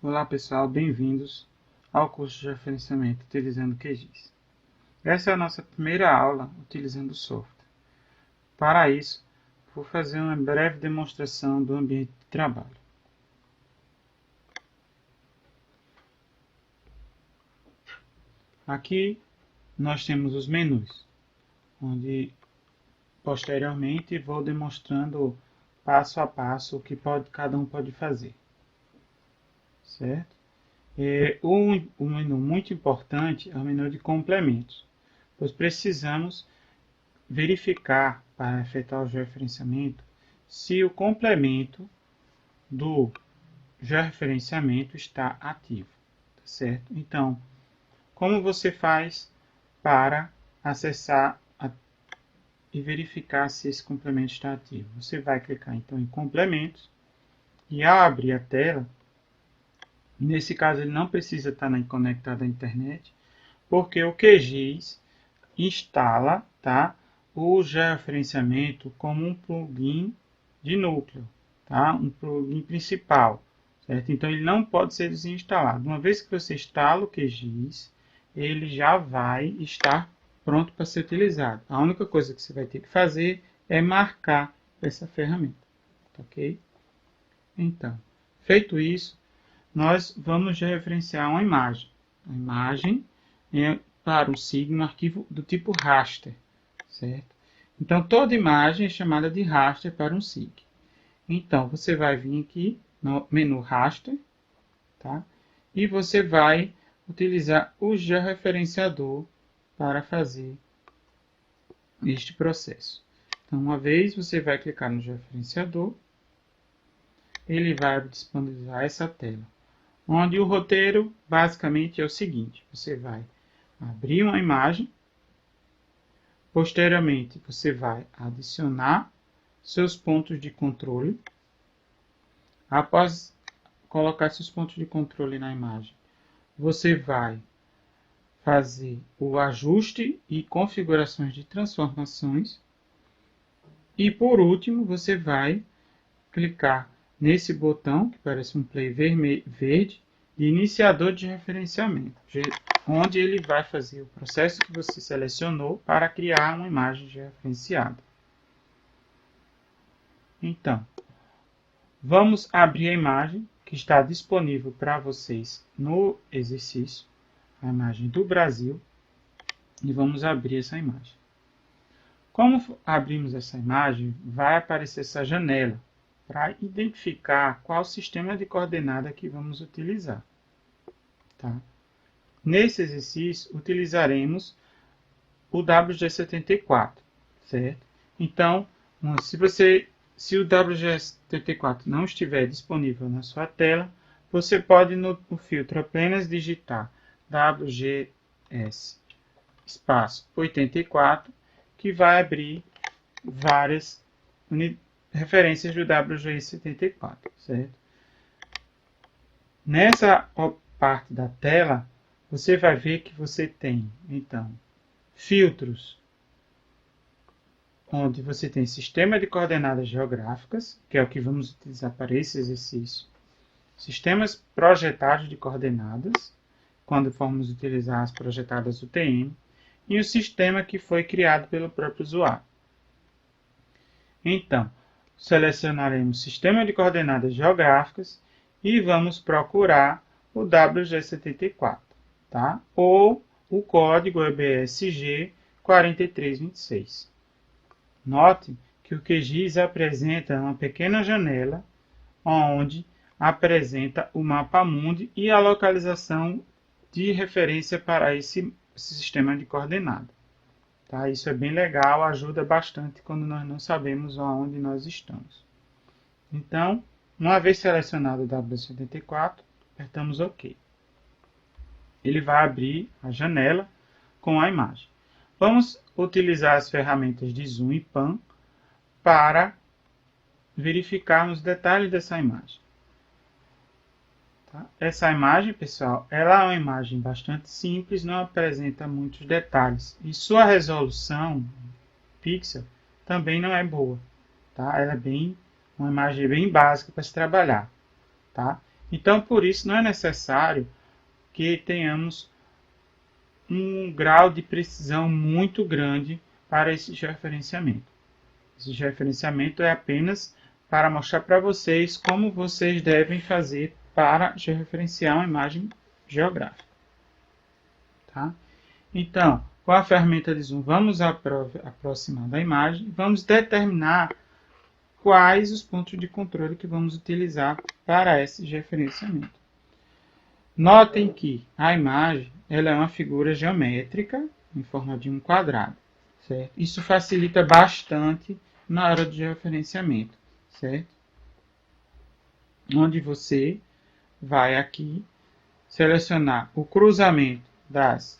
Olá pessoal, bem-vindos ao curso de referenciamento utilizando QGIS. Essa é a nossa primeira aula utilizando o software. Para isso, vou fazer uma breve demonstração do ambiente de trabalho. Aqui nós temos os menus, onde posteriormente vou demonstrando passo a passo o que cada um pode fazer. Certo? Um menu muito importante é o menu de complementos, pois precisamos verificar para efetuar o georreferenciamento se o complemento do georreferenciamento está ativo, tá certo? Então, como você faz para acessar e verificar se esse complemento está ativo? Você vai clicar então em complementos e ao abrir a tela, nesse caso ele não precisa estar conectado à internet, porque o QGIS instala, tá, o georreferenciamento como um plugin de núcleo, tá? Um plugin principal, certo? Então ele não pode ser desinstalado. Uma vez que você instala o QGIS, ele já vai estar pronto para ser utilizado. A única coisa que você vai ter que fazer é marcar essa ferramenta, ok? Então, feito isso, nós vamos georreferenciar uma imagem. A imagem é para um signo, um arquivo do tipo raster, certo? Então, toda imagem é chamada de raster para um SIG. Então, você vai vir aqui no menu raster, tá? E você vai utilizar o georreferenciador para fazer este processo. Então, uma vez você vai clicar no georreferenciador, ele vai disponibilizar essa tela, onde o roteiro basicamente é o seguinte: você vai abrir uma imagem, posteriormente você vai adicionar seus pontos de controle. Após colocar seus pontos de controle na imagem, você vai fazer o ajuste e configurações de transformações. E por último, você vai clicar nesse botão, que parece um play verde, de iniciador de referenciamento, onde ele vai fazer o processo que você selecionou para criar uma imagem referenciada. Então, vamos abrir a imagem que está disponível para vocês no exercício, a imagem do Brasil, e vamos abrir essa imagem. Como abrimos essa imagem, vai aparecer essa janela para identificar qual sistema de coordenada que vamos utilizar. Tá? Nesse exercício, utilizaremos o WG74, certo? Então, se o WG74 não estiver disponível na sua tela, você pode no filtro apenas digitar WGS espaço 84, que vai abrir várias referências do WG74, certo? Nessa parte da tela, você vai ver que você tem, então, filtros, onde você tem sistema de coordenadas geográficas, que é o que vamos utilizar para esse exercício. Sistemas projetados de coordenadas, quando formos utilizar as projetadas UTM, e o sistema que foi criado pelo próprio usuário. Então, selecionaremos sistema de coordenadas geográficas e vamos procurar o WG74, tá? Ou o código EBSG 4326. Note que o QGIS apresenta uma pequena janela onde apresenta o mapa mundi e a localização de referência para esse sistema de coordenada. Tá? Isso é bem legal, ajuda bastante quando nós não sabemos aonde nós estamos. Então, uma vez selecionado o W74, apertamos OK. Ele vai abrir a janela com a imagem. Vamos utilizar as ferramentas de Zoom e Pan para verificar os detalhes dessa imagem. Tá? Essa imagem, pessoal, ela é uma imagem bastante simples, não apresenta muitos detalhes. E sua resolução pixel também não é boa. Tá? Ela é uma imagem bem básica para se trabalhar. Tá? Então, por isso, não é necessário que tenhamos um grau de precisão muito grande para esse referenciamento. Esse referenciamento é apenas para mostrar para vocês como vocês devem fazer para referenciar uma imagem geográfica. Tá? Então, com a ferramenta de zoom, vamos aproximar da imagem, vamos determinar quais os pontos de controle que vamos utilizar para esse referenciamento. Notem que a imagem ela é uma figura geométrica em forma de um quadrado. Certo? Isso facilita bastante na hora de referenciamento. Certo? Onde você vai aqui selecionar o cruzamento das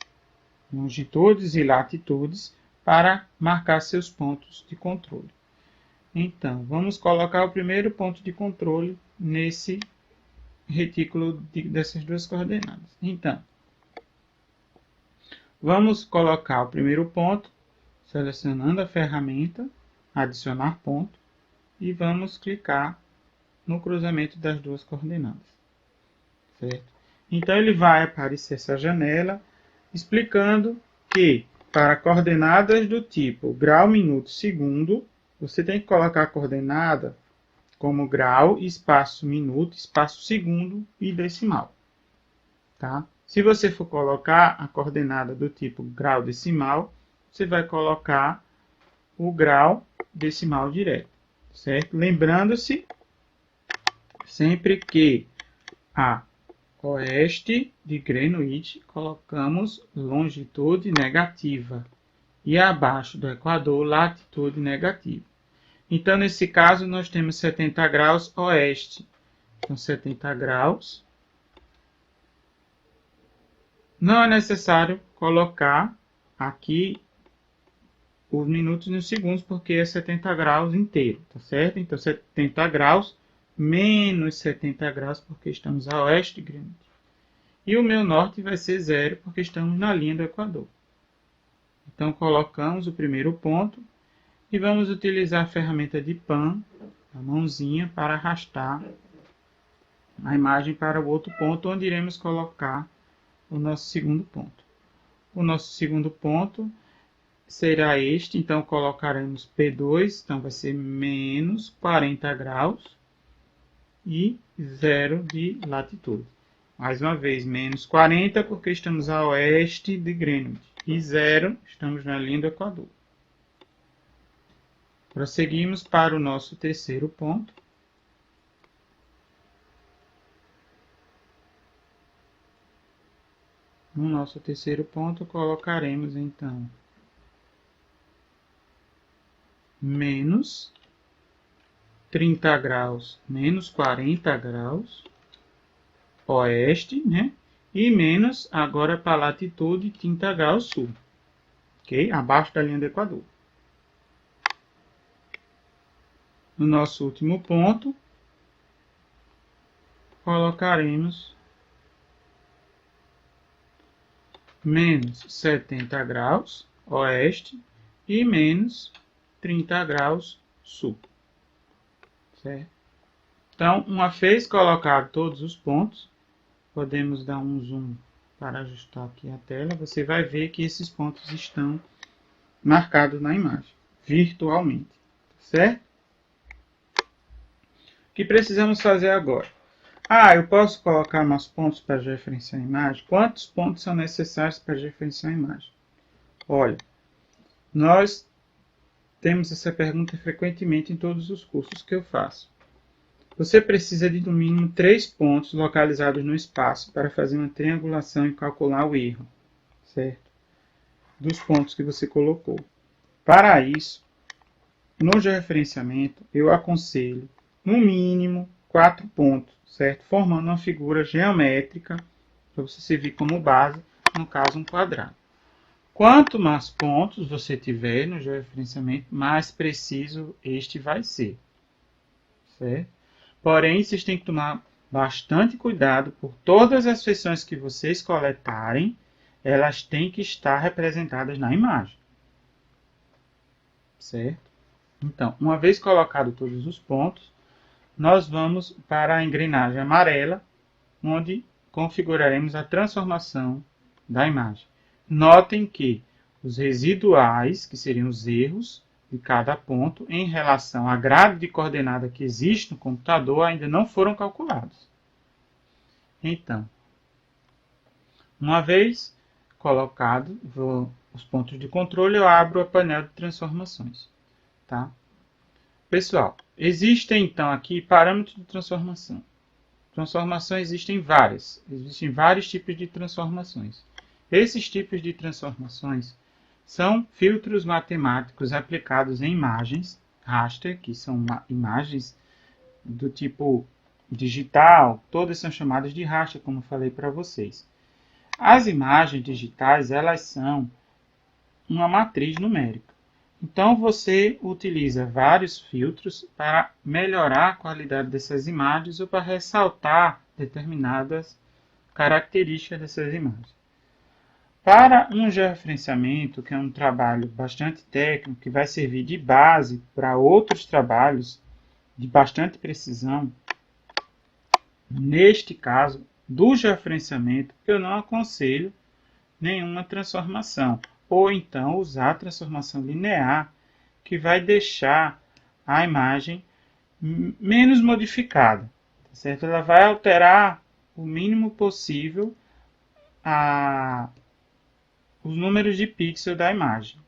longitudes e latitudes para marcar seus pontos de controle. Então, vamos colocar o primeiro ponto de controle nesse retículo dessas duas coordenadas. Então, vamos colocar o primeiro ponto, selecionando a ferramenta, adicionar ponto, e vamos clicar no cruzamento das duas coordenadas. Certo? Então, ele vai aparecer essa janela, explicando que para coordenadas do tipo grau, minuto, segundo, você tem que colocar a coordenada como grau, espaço minuto, espaço segundo e decimal. Tá? Se você for colocar a coordenada do tipo grau decimal, você vai colocar o grau decimal direto. Certo? Lembrando-se sempre que a oeste de Greenwich colocamos longitude negativa e abaixo do Equador latitude negativa. Então, nesse caso, nós temos 70 graus oeste. Então, 70 graus. Não é necessário colocar aqui os minutos e os segundos, porque é 70 graus inteiro, tá certo? Então, 70 graus menos 70 graus, porque estamos a oeste de Greenwich. E o meu norte vai ser 0, porque estamos na linha do Equador. Então, colocamos o primeiro ponto e vamos utilizar a ferramenta de pan, a mãozinha, para arrastar a imagem para o outro ponto, onde iremos colocar o nosso segundo ponto. O nosso segundo ponto será este, então colocaremos P2, então vai ser menos 40 graus e 0 de latitude. Mais uma vez, menos 40, porque estamos a oeste de Greenwich. E 0, estamos na linha do Equador. Prosseguimos para o nosso terceiro ponto. No nosso terceiro ponto, colocaremos, então, menos 30 graus, menos 40 graus, oeste, né? E menos, agora para a latitude, 30 graus sul. Ok? Abaixo da linha do Equador. No nosso último ponto, colocaremos menos 70 graus oeste e menos 30 graus sul. Certo? Então, uma vez colocado todos os pontos, podemos dar um zoom para ajustar aqui a tela. Você vai ver que esses pontos estão marcados na imagem, virtualmente. Certo? O que precisamos fazer agora? Eu posso colocar mais pontos para referenciar a imagem? Quantos pontos são necessários para referenciar a imagem? Olha, nós temos essa pergunta frequentemente em todos os cursos que eu faço. Você precisa de no mínimo 3 pontos localizados no espaço para fazer uma triangulação e calcular o erro, certo? Dos pontos que você colocou. Para isso, no georreferenciamento, eu aconselho, no mínimo, 4 pontos, certo? Formando uma figura geométrica, para você servir como base, no caso, um quadrado. Quanto mais pontos você tiver no georreferenciamento, mais preciso este vai ser, certo? Porém, vocês têm que tomar bastante cuidado por todas as feições que vocês coletarem, elas têm que estar representadas na imagem. Certo? Então, uma vez colocado todos os pontos, nós vamos para a engrenagem amarela, onde configuraremos a transformação da imagem. Notem que os residuais, que seriam os erros de cada ponto, em relação à grade de coordenada que existe no computador, ainda não foram calculados. Então, uma vez colocado os pontos de controle, eu abro a painel de transformações. Tá? Pessoal, existem então aqui parâmetros de transformação. Transformações existem várias. Existem vários tipos de transformações. Esses tipos de transformações são filtros matemáticos aplicados em imagens raster, que são imagens do tipo digital. Todas são chamadas de raster, como falei para vocês. As imagens digitais, elas são uma matriz numérica. Então, você utiliza vários filtros para melhorar a qualidade dessas imagens ou para ressaltar determinadas características dessas imagens. Para um georreferenciamento, que é um trabalho bastante técnico, que vai servir de base para outros trabalhos de bastante precisão, neste caso, do georreferenciamento, eu não aconselho nenhuma transformação. Ou então usar a transformação linear, que vai deixar a imagem menos modificada. Certo? Ela vai alterar o mínimo possível os números de pixels da imagem.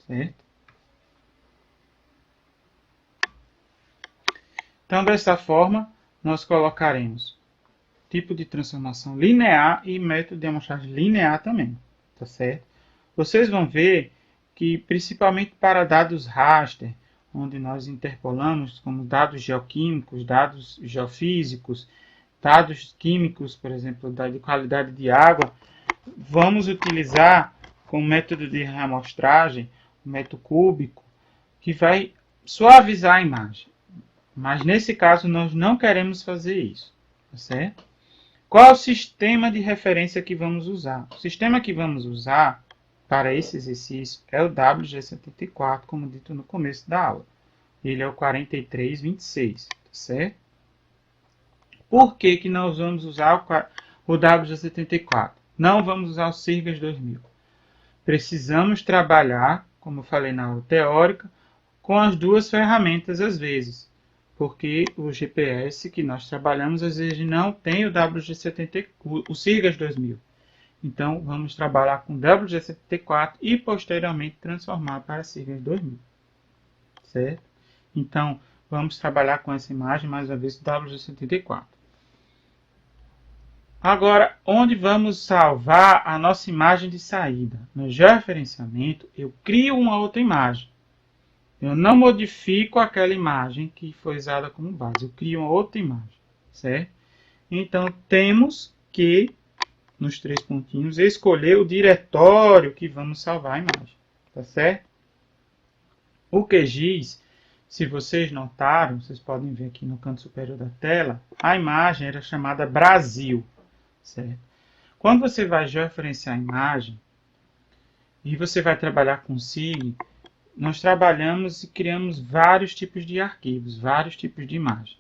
Certo? Então, dessa forma, nós colocaremos tipo de transformação linear e método de amostragem linear também. Tá certo? Vocês vão ver que, principalmente para dados raster, onde nós interpolamos como dados geoquímicos, dados geofísicos, dados químicos, por exemplo, de qualidade de água, vamos utilizar como método de reamostragem o método cúbico, que vai suavizar a imagem. Mas nesse caso nós não queremos fazer isso, tá certo? Qual é o sistema de referência que vamos usar? O sistema que vamos usar para esse exercício é o WG74, como dito no começo da aula. Ele é o 4326, tá certo? Por que que nós vamos usar o WG74? Não vamos usar o Sirgas 2000. Precisamos trabalhar, como eu falei na aula teórica, com as duas ferramentas às vezes. Porque o GPS que nós trabalhamos às vezes não tem o WG74, o Sirgas 2000. Então, vamos trabalhar com WG74 e posteriormente transformar para Sirgas 2000. Certo? Então, vamos trabalhar com essa imagem, mais uma vez, WG74. Agora, onde vamos salvar a nossa imagem de saída? No georreferenciamento, eu crio uma outra imagem. Eu não modifico aquela imagem que foi usada como base. Eu crio uma outra imagem. Certo? Então, temos que, nos três pontinhos, escolher o diretório que vamos salvar a imagem. Tá certo? O QGIS, se vocês notaram, vocês podem ver aqui no canto superior da tela, a imagem era chamada Brasil. Certo? Quando você vai georreferenciar a imagem e você vai trabalhar com SIG, nós trabalhamos e criamos vários tipos de arquivos, vários tipos de imagem.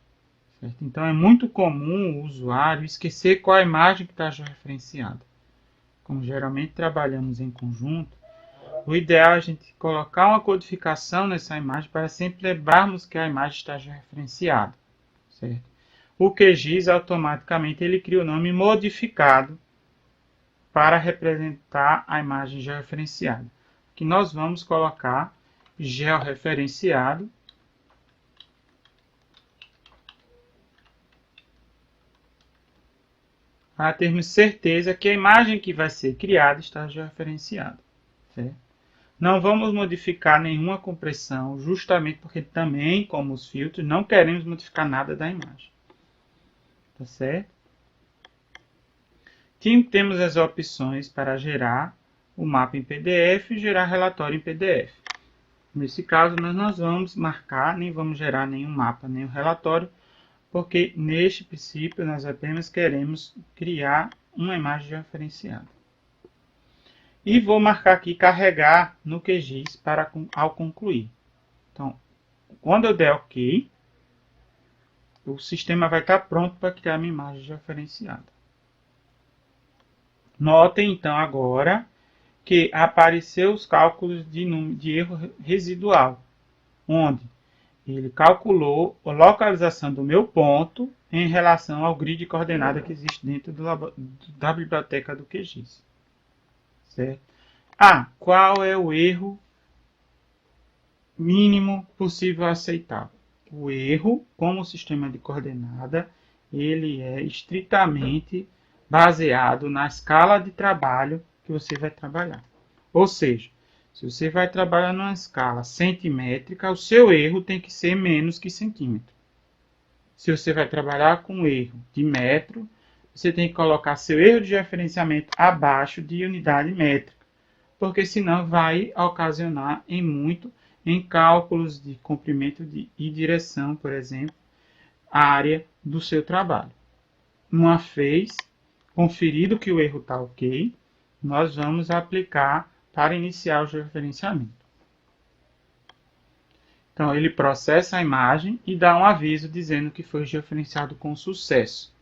Certo? Então é muito comum o usuário esquecer qual a imagem que está georreferenciada. Como geralmente trabalhamos em conjunto, o ideal é a gente colocar uma codificação nessa imagem para sempre lembrarmos que a imagem está georreferenciada. Certo? O QGIS automaticamente ele cria o nome modificado para representar a imagem georreferenciada. Aqui nós vamos colocar georreferenciado para termos certeza que a imagem que vai ser criada está georreferenciada. Certo? Não vamos modificar nenhuma compressão, justamente porque também, como os filtros, não queremos modificar nada da imagem. Tá certo? Temos as opções para gerar o mapa em PDF e gerar relatório em PDF. Nesse caso, nós não vamos marcar, nem vamos gerar nenhum mapa, nem um relatório, porque neste princípio nós apenas queremos criar uma imagem referenciada. E vou marcar aqui carregar no QGIS ao concluir. Então, quando eu der OK, o sistema vai estar pronto para criar minha imagem referenciada. Notem então agora que apareceu os cálculos de erro residual, onde ele calculou a localização do meu ponto em relação ao grid de coordenada que existe dentro da biblioteca do QGIS. Certo? Qual é o erro mínimo possível aceitável? O erro, como sistema de coordenada, ele é estritamente baseado na escala de trabalho que você vai trabalhar. Ou seja, se você vai trabalhar numa escala centimétrica, o seu erro tem que ser menos que centímetro. Se você vai trabalhar com erro de metro, você tem que colocar seu erro de referenciamento abaixo de unidade métrica, porque senão vai ocasionar em cálculos de comprimento e direção, por exemplo, a área do seu trabalho. Uma vez conferido que o erro está ok, nós vamos aplicar para iniciar o georreferenciamento. Então, ele processa a imagem e dá um aviso dizendo que foi georreferenciado com sucesso.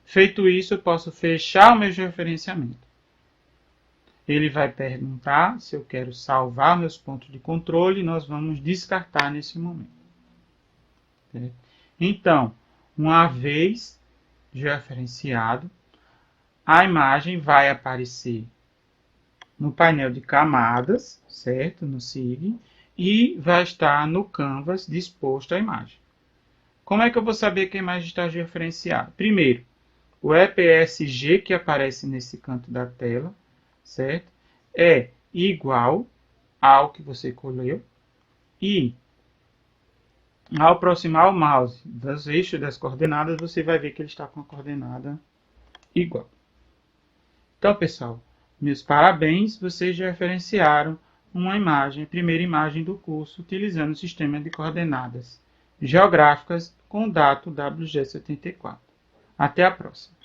Feito isso, eu posso fechar o meu georreferenciamento. Ele vai perguntar se eu quero salvar meus pontos de controle e nós vamos descartar nesse momento. Então, uma vez georreferenciado, a imagem vai aparecer no painel de camadas, certo? No SIG, e vai estar no Canvas disposto a imagem. Como é que eu vou saber que a imagem está georreferenciada? Primeiro, o EPSG que aparece nesse canto da tela, certo? É igual ao que você colheu e ao aproximar o mouse dos eixos das coordenadas, você vai ver que ele está com a coordenada igual. Então, pessoal, meus parabéns, vocês já referenciaram uma imagem, a primeira imagem do curso, utilizando o sistema de coordenadas geográficas com o dado WG74. Até a próxima!